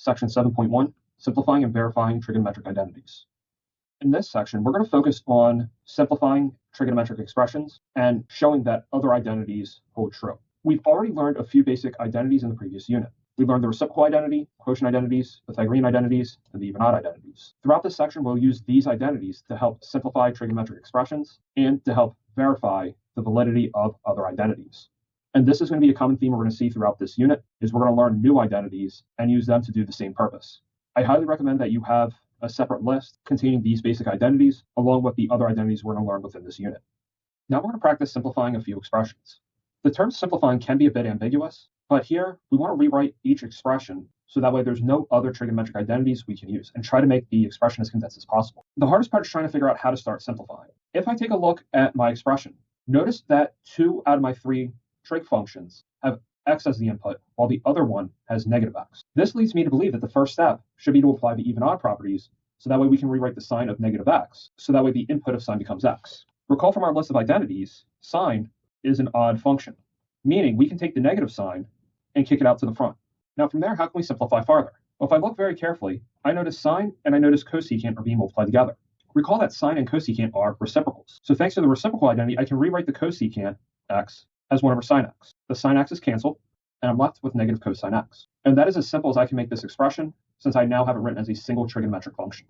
Section 7.1, Simplifying and Verifying Trigonometric Identities. In this section, we're going to focus on simplifying trigonometric expressions and showing that other identities hold true. We've already learned a few basic identities in the previous unit. We learned the reciprocal identity, quotient identities, Pythagorean identities, and the even-odd identities. Throughout this section, we'll use these identities to help simplify trigonometric expressions and to help verify the validity of other identities. And this is going to be a common theme we're going to see throughout this unit, is we're going to learn new identities and use them to do the same purpose. I highly recommend that you have a separate list containing these basic identities, along with the other identities we're going to learn within this unit. Now we're going to practice simplifying a few expressions. The term simplifying can be a bit ambiguous, but here we want to rewrite each expression so that way there's no other trigonometric identities we can use and try to make the expression as condensed as possible. The hardest part is trying to figure out how to start simplifying. If I take a look at my expression, notice that 2 out of my 3 trig functions have x as the input, while the other one has negative x. This leads me to believe that the first step should be to apply the even-odd properties, so that way we can rewrite the sign of negative x, so that way the input of sine becomes x. Recall from our list of identities, sine is an odd function, meaning we can take the negative sign and kick it out to the front. Now from there, how can we simplify farther? Well, if I look very carefully, I notice sine and I notice cosecant are being multiplied together. Recall that sine and cosecant are reciprocals. So thanks to the reciprocal identity, I can rewrite the cosecant x as 1 over sine x. The sine x is canceled, and I'm left with negative cosine x. And that is as simple as I can make this expression, since I now have it written as a single trigonometric function.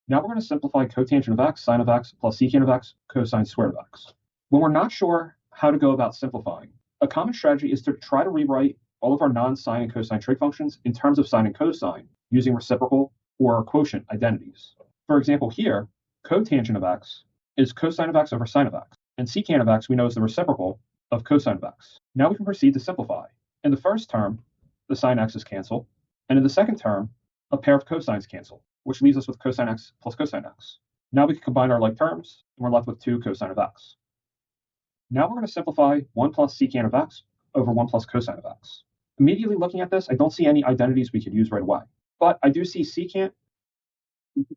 Now we're going to simplify cotangent of x, sine of x, plus secant of x, cosine squared of x. When we're not sure how to go about simplifying, a common strategy is to try to rewrite all of our non-sine and cosine trig functions in terms of sine and cosine using reciprocal or quotient identities. For example, here, cotangent of x is cosine of x over sine of x, and secant of x we know is the reciprocal of cosine of x. Now we can proceed to simplify. In the first term, the sine x is canceled, and in the second term, a pair of cosines cancel, which leaves us with cosine x plus cosine x. Now we can combine our like terms, and we're left with 2 cosine of x. Now we're going to simplify 1 plus secant of x over 1 plus cosine of x. Immediately looking at this, I don't see any identities we could use right away, but I do see secant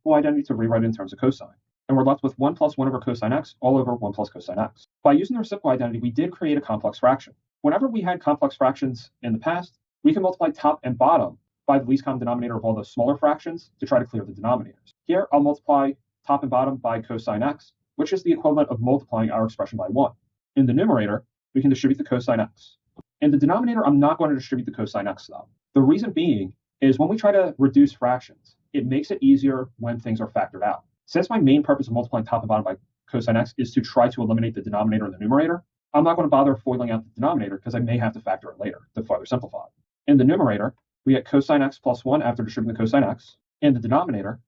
identity to rewrite in terms of cosine. And we're left with 1 plus 1 over cosine x all over 1 plus cosine x. By using the reciprocal identity, we did create a complex fraction. Whenever we had complex fractions in the past, we can multiply top and bottom by the least common denominator of all those smaller fractions to try to clear the denominators. Here, I'll multiply top and bottom by cosine x, which is the equivalent of multiplying our expression by 1. In the numerator, we can distribute the cosine x. In the denominator, I'm not going to distribute the cosine x, though. The reason being is when we try to reduce fractions, it makes it easier when things are factored out. Since my main purpose of multiplying top and bottom by cosine x is to try to eliminate the denominator in the numerator, I'm not going to bother foiling out the denominator because I may have to factor it later to further simplify. In the numerator, we get cosine x plus 1 after distributing the cosine x. In the denominator,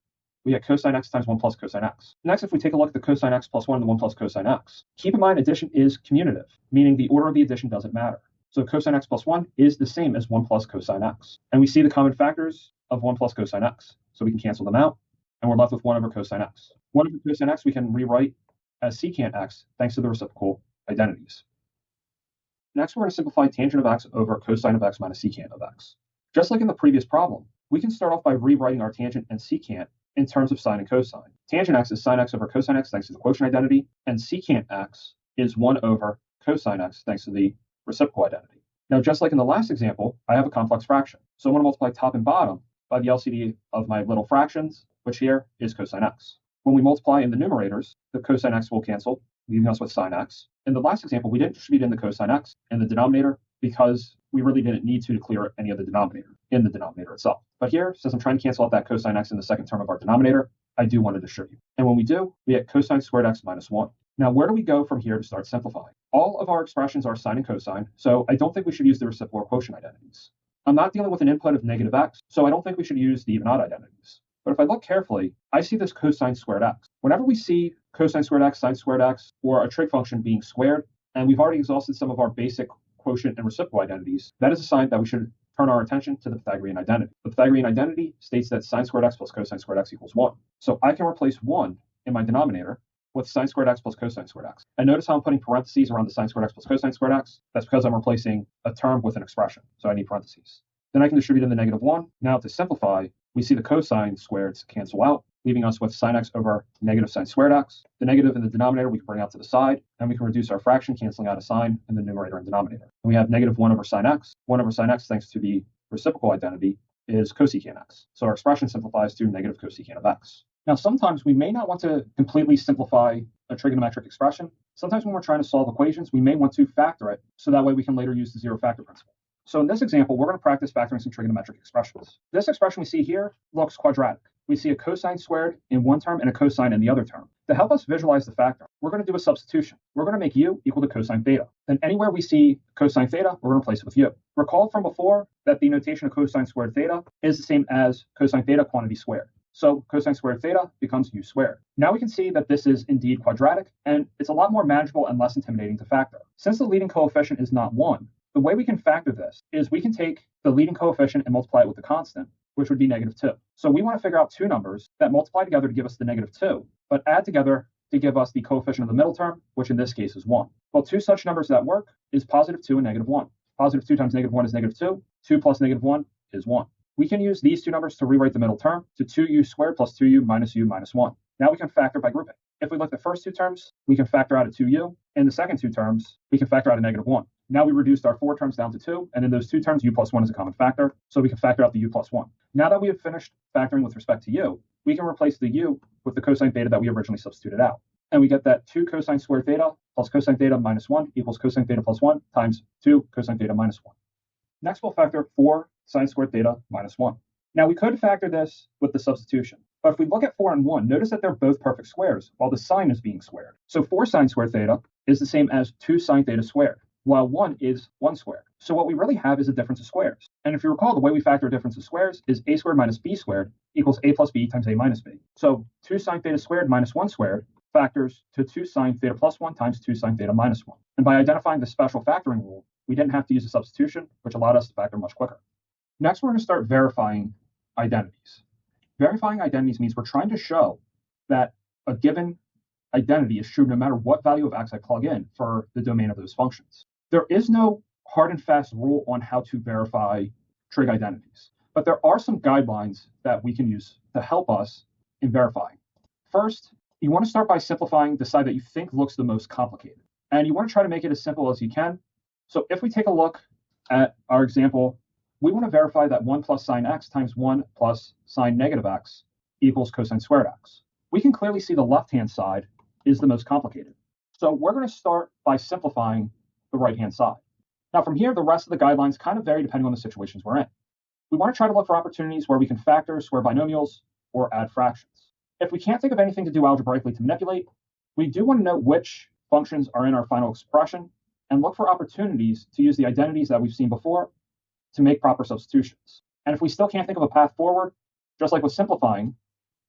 we get cosine x times 1 plus cosine x. Next, if we take a look at the cosine x plus 1 and the 1 plus cosine x, keep in mind addition is commutative, meaning the order of the addition doesn't matter. So cosine x plus 1 is the same as 1 plus cosine x. And we see the common factors of 1 plus cosine x, so we can cancel them out, and we're left with 1 over cosine x. 1 over cosine x we can rewrite as secant x thanks to the reciprocal identities. Next, we're going to simplify tangent of x over cosine of x minus secant of x. Just like in the previous problem, we can start off by rewriting our tangent and secant in terms of sine and cosine. Tangent x is sine x over cosine x thanks to the quotient identity, and secant x is 1 over cosine x thanks to the reciprocal identity. Now, just like in the last example, I have a complex fraction. So I'm going to multiply top and bottom by the LCD of my little fractions, which here is cosine x. When we multiply in the numerators, the cosine x will cancel, leaving us with sine x. In the last example, we didn't distribute in the cosine x in the denominator because we really didn't need to clear any of the denominator in the denominator itself. But here, since I'm trying to cancel out that cosine x in the second term of our denominator, I do want to distribute. And when we do, we get cosine squared x minus 1. Now, where do we go from here to start simplifying? All of our expressions are sine and cosine, so I don't think we should use the reciprocal or quotient identities. I'm not dealing with an input of negative x, so I don't think we should use the even-odd identities. But if I look carefully, I see this cosine squared x. Whenever we see cosine squared x, sine squared x, or a trig function being squared, and we've already exhausted some of our basic quotient and reciprocal identities, that is a sign that we should turn our attention to the Pythagorean identity. The Pythagorean identity states that sine squared x plus cosine squared x equals 1. So I can replace 1 in my denominator with sine squared x plus cosine squared x. And notice how I'm putting parentheses around the sine squared x plus cosine squared x? That's because I'm replacing a term with an expression, so I need parentheses. Then I can distribute in the negative 1. Now to simplify, we see the cosine squareds cancel out, leaving us with sine x over negative sine squared x. The negative in the denominator we can bring out to the side, and we can reduce our fraction, canceling out a sign in the numerator and denominator. And we have negative 1 over sine x thanks to the reciprocal identity, is cosecant x. So our expression simplifies to negative cosecant of x. Now, sometimes we may not want to completely simplify a trigonometric expression. Sometimes when we're trying to solve equations, we may want to factor it so that way we can later use the zero factor principle. So in this example, we're going to practice factoring some trigonometric expressions. This expression we see here looks quadratic. We see a cosine squared in one term and a cosine in the other term. To help us visualize the factor, we're going to do a substitution. We're going to make u equal to cosine theta. Then anywhere we see cosine theta, we're going to replace it with u. Recall from before that the notation of cosine squared theta is the same as cosine theta quantity squared. So cosine squared theta becomes u squared. Now we can see that this is indeed quadratic, and it's a lot more manageable and less intimidating to factor. Since the leading coefficient is not 1, the way we can factor this is we can take the leading coefficient and multiply it with the constant, which would be negative 2. So we want to figure out two numbers that multiply together to give us the negative 2, but add together to give us the coefficient of the middle term, which in this case is 1. Well, two such numbers that work is positive 2 and negative 1. Positive 2 times negative 1 is negative 2. 2 plus negative 1 is 1. We can use these two numbers to rewrite the middle term to 2u squared plus 2u minus 1. Now we can factor by grouping. If we look at the first two terms, we can factor out a 2u. In the second two terms, we can factor out a negative 1. Now we reduced our four terms down to 2, and in those two terms, u plus 1 is a common factor, so we can factor out the u plus 1. Now that we have finished factoring with respect to u, we can replace the u with the cosine theta that we originally substituted out. And we get that 2 cosine squared theta plus cosine theta minus 1 equals cosine theta plus 1 times 2 cosine theta minus 1. Next, we'll factor 4 sine squared theta minus 1. Now, we could factor this with the substitution, but if we look at 4 and 1, notice that they're both perfect squares, while the sine is being squared. So 4 sine squared theta is the same as 2 sine theta squared, while 1 is 1 squared. So what we really have is a difference of squares. And if you recall, the way we factor a difference of squares is a squared minus b squared equals a plus b times a minus b. So 2 sine theta squared minus 1 squared factors to 2 sine theta plus 1 times 2 sine theta minus 1. And by identifying the special factoring rule, we didn't have to use a substitution, which allowed us to factor much quicker. Next, we're going to start verifying identities. Verifying identities means we're trying to show that a given identity is true no matter what value of x I plug in for the domain of those functions. There is no hard and fast rule on how to verify trig identities, but there are some guidelines that we can use to help us in verifying. First, you want to start by simplifying the side that you think looks the most complicated, and you want to try to make it as simple as you can. So if we take a look at our example, we want to verify that 1 plus sine x times 1 plus sine negative x equals cosine squared x. We can clearly see the left-hand side is the most complicated. So we're going to start by simplifying the right-hand side. Now from here, the rest of the guidelines kind of vary depending on the situations we're in. We want to try to look for opportunities where we can factor, square binomials, or add fractions. If we can't think of anything to do algebraically to manipulate, we do want to know which functions are in our final expression and look for opportunities to use the identities that we've seen before to make proper substitutions. And if we still can't think of a path forward, just like with simplifying,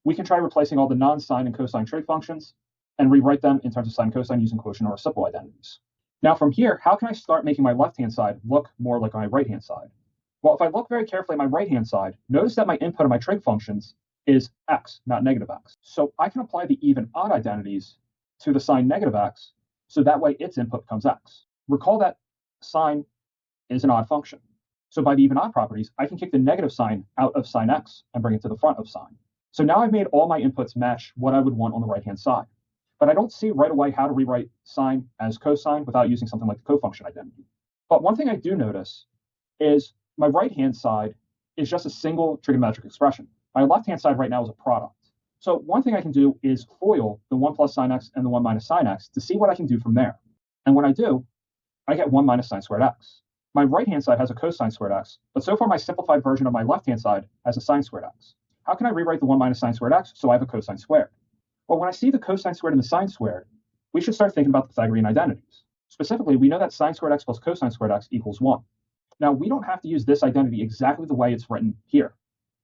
we can try replacing all the non-sine and cosine trig functions and rewrite them in terms of sine and cosine using quotient or reciprocal identities. Now from here, how can I start making my left-hand side look more like my right-hand side? Well, if I look very carefully at my right-hand side, notice that my input of my trig functions is x, not negative x. So I can apply the even-odd identities to the sine negative x, so that way its input becomes x. Recall that sine is an odd function. So by the even-odd properties, I can kick the negative sign out of sine x and bring it to the front of sine. So now I've made all my inputs match what I would want on the right-hand side. But I don't see right away how to rewrite sine as cosine without using something like the cofunction identity. But one thing I do notice is my right-hand side is just a single trigonometric expression. My left-hand side right now is a product. So one thing I can do is FOIL the 1 plus sine x and the 1 minus sine x to see what I can do from there. And when I do, I get 1 minus sine squared x. My right-hand side has a cosine squared x, but so far my simplified version of my left-hand side has a sine squared x. How can I rewrite the 1 minus sine squared x so I have a cosine squared? Well, when I see the cosine squared and the sine squared, we should start thinking about the Pythagorean identities. Specifically, we know that sine squared x plus cosine squared x equals 1. Now, we don't have to use this identity exactly the way it's written here.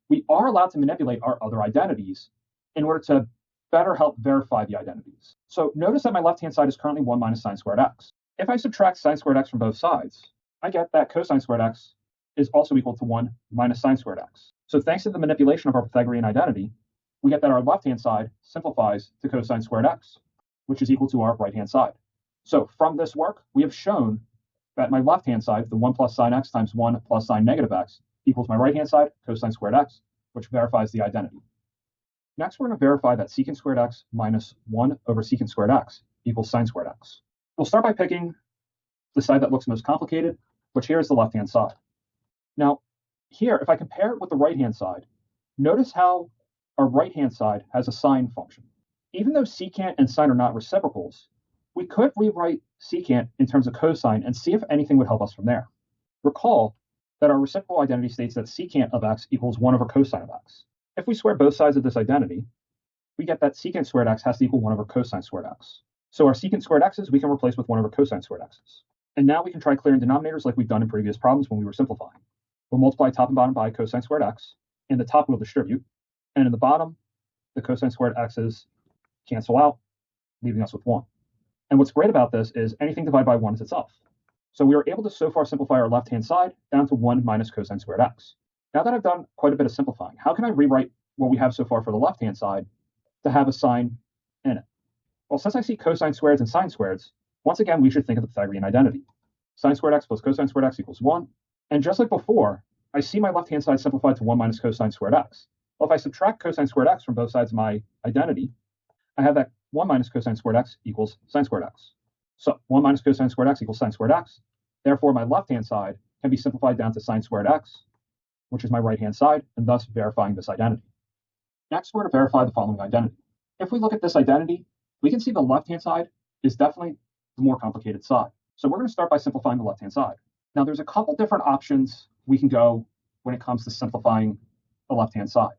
We are allowed to manipulate our other identities in order to better help verify the identities. So notice that my left-hand side is currently 1 minus sine squared x. If I subtract sine squared x from both sides, I get that cosine squared x is also equal to 1 minus sine squared x. So thanks to the manipulation of our Pythagorean identity, we get that our left-hand side simplifies to cosine squared x, which is equal to our right-hand side. So from this work, we have shown that my left-hand side, the 1 plus sine x times 1 plus sine negative x, equals my right-hand side, cosine squared x, which verifies the identity. Next, we're going to verify that secant squared x minus 1 over secant squared x equals sine squared x. We'll start by picking the side that looks most complicated, which here is the left-hand side. Now, Here, if I compare it with the right-hand side, notice how our right-hand side has a sine function. Even though secant and sine are not reciprocals, we could rewrite secant in terms of cosine and see if anything would help us from there. Recall that our reciprocal identity states that secant of x equals 1 over cosine of x. If we square both sides of this identity, we get that secant squared x has to equal 1 over cosine squared x. So our secant squared x's we can replace with 1 over cosine squared x's. And now we can try clearing denominators like we've done in previous problems when we were simplifying. We'll multiply top and bottom by cosine squared x. In the top, we'll distribute. And in the bottom, the cosine squared x's cancel out, leaving us with 1. And what's great about this is anything divided by 1 is itself. So we were able to so far simplify our left-hand side down to 1 minus cosine squared x. Now that I've done quite a bit of simplifying, how can I rewrite what we have so far for the left-hand side to have a sign in it? Well, since I see cosine squareds and sine squareds, once again, we should think of the Pythagorean identity. Sine squared x plus cosine squared x equals 1. And just like before, I see my left-hand side simplified to 1 minus cosine squared x. Well, if I subtract cosine squared x from both sides of my identity, I have that 1 minus cosine squared x equals sine squared x. So 1 minus cosine squared x equals sine squared x. Therefore, my left-hand side can be simplified down to sine squared x, which is my right-hand side, and thus verifying this identity. Next, we're going to verify the following identity. If we look at this identity, we can see the left-hand side is definitely the more complicated side. So we're going to start by simplifying the left-hand side. Now, there's a couple different options we can go when it comes to simplifying the left-hand side.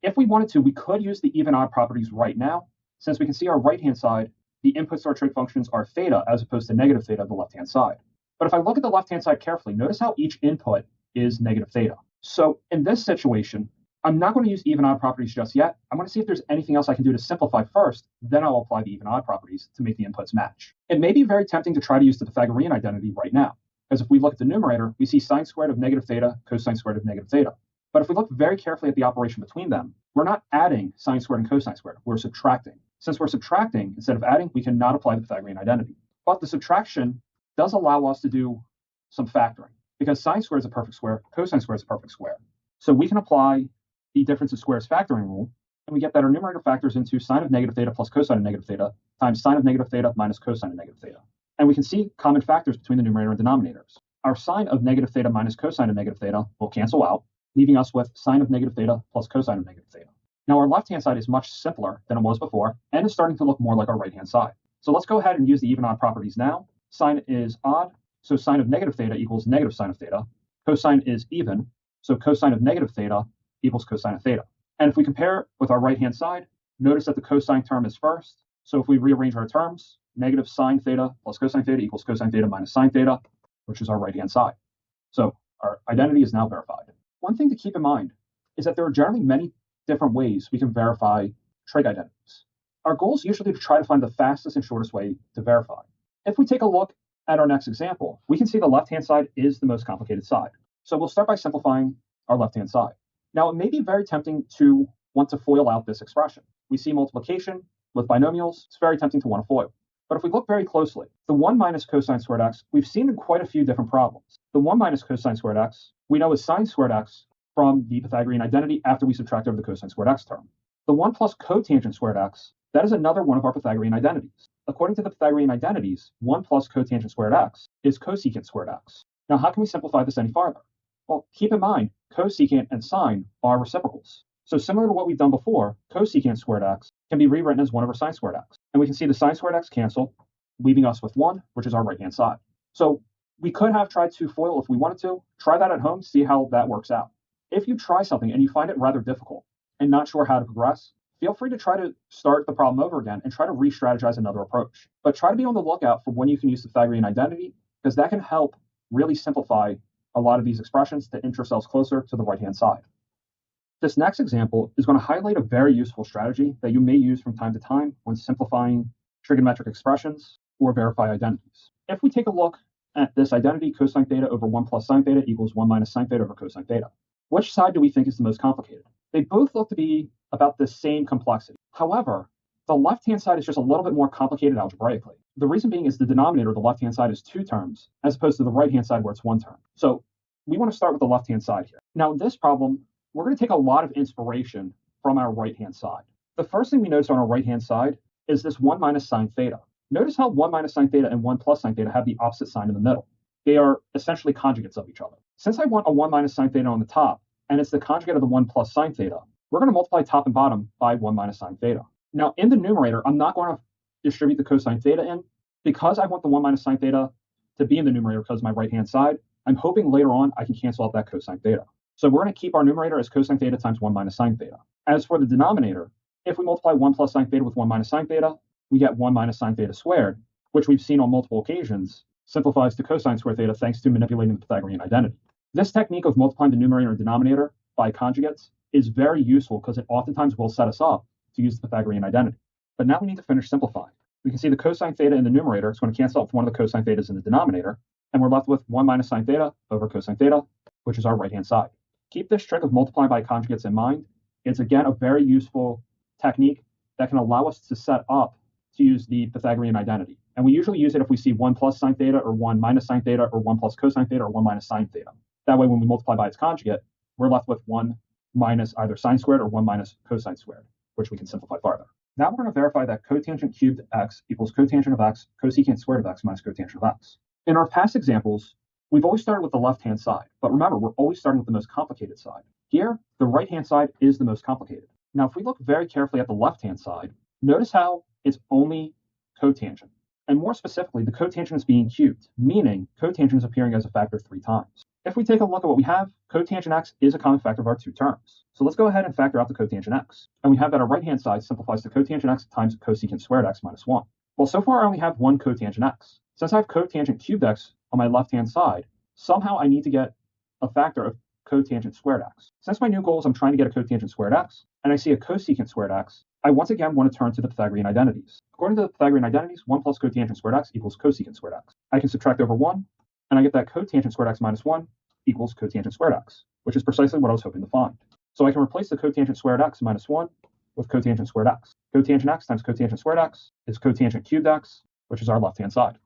If we wanted to, we could use the even-odd properties right now, since we can see our right-hand side, the inputs to our trig functions are theta as opposed to negative theta of the left-hand side. But if I look at the left-hand side carefully, notice how each input is negative theta. So in this situation, I'm not going to use even-odd properties just yet. I'm going to see if there's anything else I can do to simplify first, then I'll apply the even-odd properties to make the inputs match. It may be very tempting to try to use the Pythagorean identity right now, because if we look at the numerator, we see sine squared of negative theta, cosine squared of negative theta. But if we look very carefully at the operation between them, we're not adding sine squared and cosine squared, we're subtracting. Since we're subtracting, instead of adding, we cannot apply the Pythagorean identity. But the subtraction does allow us to do some factoring, because sine squared is a perfect square, cosine squared is a perfect square. So we can apply the difference of squares factoring rule, and we get that our numerator factors into sine of negative theta plus cosine of negative theta times sine of negative theta minus cosine of negative theta. And we can see common factors between the numerator and denominators. Our sine of negative theta minus cosine of negative theta will cancel out, leaving us with sine of negative theta plus cosine of negative theta. Now our left-hand side is much simpler than it was before, and is starting to look more like our right-hand side. So let's go ahead and use the even-odd properties now. Sine is odd, so sine of negative theta equals negative sine of theta. Cosine is even, so cosine of negative theta equals cosine of theta. And if we compare it with our right-hand side, notice that the cosine term is first. So if we rearrange our terms, negative sine theta plus cosine theta equals cosine theta minus sine theta, which is our right-hand side. So our identity is now verified. One thing to keep in mind is that there are generally many different ways we can verify trig identities. Our goal is usually to try to find the fastest and shortest way to verify. If we take a look at our next example, we can see the left-hand side is the most complicated side. So we'll start by simplifying our left-hand side. Now, it may be very tempting to want to FOIL out this expression. We see multiplication with binomials. It's very tempting to want to FOIL. But if we look very closely, the 1 minus cosine squared x, we've seen in quite a few different problems. The 1 minus cosine squared x, we know is sine squared x from the Pythagorean identity after we subtract over the cosine squared x term. The 1 plus cotangent squared x, that is another one of our Pythagorean identities. According to the Pythagorean identities, 1 plus cotangent squared x is cosecant squared x. Now, how can we simplify this any farther? Well, keep in mind, cosecant and sine are reciprocals. So similar to what we've done before, cosecant squared x can be rewritten as 1 over sine squared x. And we can see the sine squared x cancel, leaving us with 1, which is our right-hand side. So we could have tried to FOIL if we wanted to. Try that at home, see how that works out. If you try something and you find it rather difficult and not sure how to progress, feel free to try to start the problem over again and try to re-strategize another approach. But try to be on the lookout for when you can use the Pythagorean identity, because that can help really simplify a lot of these expressions to inch ourselves closer to the right-hand side. This next example is going to highlight a very useful strategy that you may use from time to time when simplifying trigonometric expressions or verify identities. If we take a look at this identity, cosine theta over 1 plus sine theta equals 1 minus sine theta over cosine theta. Which side do we think is the most complicated? They both look to be about the same complexity. However, the left-hand side is just a little bit more complicated algebraically. The reason being is the denominator of the left-hand side is 2 terms, as opposed to the right-hand side where it's 1 term. So we want to start with the left-hand side here. Now, in this problem, we're going to take a lot of inspiration from our right-hand side. The first thing we notice on our right-hand side is this 1 minus sine theta. Notice how 1 minus sine theta and 1 plus sine theta have the opposite sign in the middle. They are essentially conjugates of each other. Since I want a 1 minus sine theta on the top, and it's the conjugate of the 1 plus sine theta, we're going to multiply top and bottom by 1 minus sine theta. Now, in the numerator, I'm not going to distribute the cosine theta in. Because I want the 1 minus sine theta to be in the numerator because of my right-hand side, I'm hoping later on I can cancel out that cosine theta. So we're going to keep our numerator as cosine theta times 1 minus sine theta. As for the denominator, if we multiply 1 plus sine theta with 1 minus sine theta, we get 1 minus sine theta squared, which we've seen on multiple occasions simplifies to cosine squared theta thanks to manipulating the Pythagorean identity. This technique of multiplying the numerator and denominator by conjugates is very useful because it oftentimes will set us up to use the Pythagorean identity. But now we need to finish simplifying. We can see the cosine theta in the numerator is going to cancel out with one of the cosine thetas in the denominator, and we're left with 1 minus sine theta over cosine theta, which is our right-hand side. Keep this trick of multiplying by conjugates in mind. It's, again, a very useful technique that can allow us to set up to use the Pythagorean identity. And we usually use it if we see 1 plus sine theta or 1 minus sine theta or 1 plus cosine theta or 1 minus sine theta. That way, when we multiply by its conjugate, we're left with 1 minus either sine squared or 1 minus cosine squared, which we can simplify farther. Now we're going to verify that cotangent cubed x equals cotangent of x, cosecant squared of x minus cotangent of x. In our past examples, we've always started with the left-hand side, but remember, we're always starting with the most complicated side. Here, the right-hand side is the most complicated. Now, if we look very carefully at the left-hand side, notice how it's only cotangent. And more specifically, the cotangent is being cubed, meaning cotangent is appearing as a factor 3 times. If we take a look at what we have, cotangent x is a common factor of our two terms. So let's go ahead and factor out the cotangent x. And we have that our right-hand side simplifies to cotangent x times cosecant squared x minus 1. Well, so far I only have one cotangent x. Since I have cotangent cubed x on my left-hand side, somehow I need to get a factor of cotangent squared x. Since my new goal is I'm trying to get a cotangent squared x, and I see a cosecant squared x, I once again want to turn to the Pythagorean identities. According to the Pythagorean identities, 1 plus cotangent squared x equals cosecant squared x. I can subtract over 1, and I get that cotangent squared x minus 1 equals cotangent squared x, which is precisely what I was hoping to find. So I can replace the cotangent squared x minus 1 with cotangent squared x. Cotangent x times cotangent squared x is cotangent cubed x, which is our left-hand side.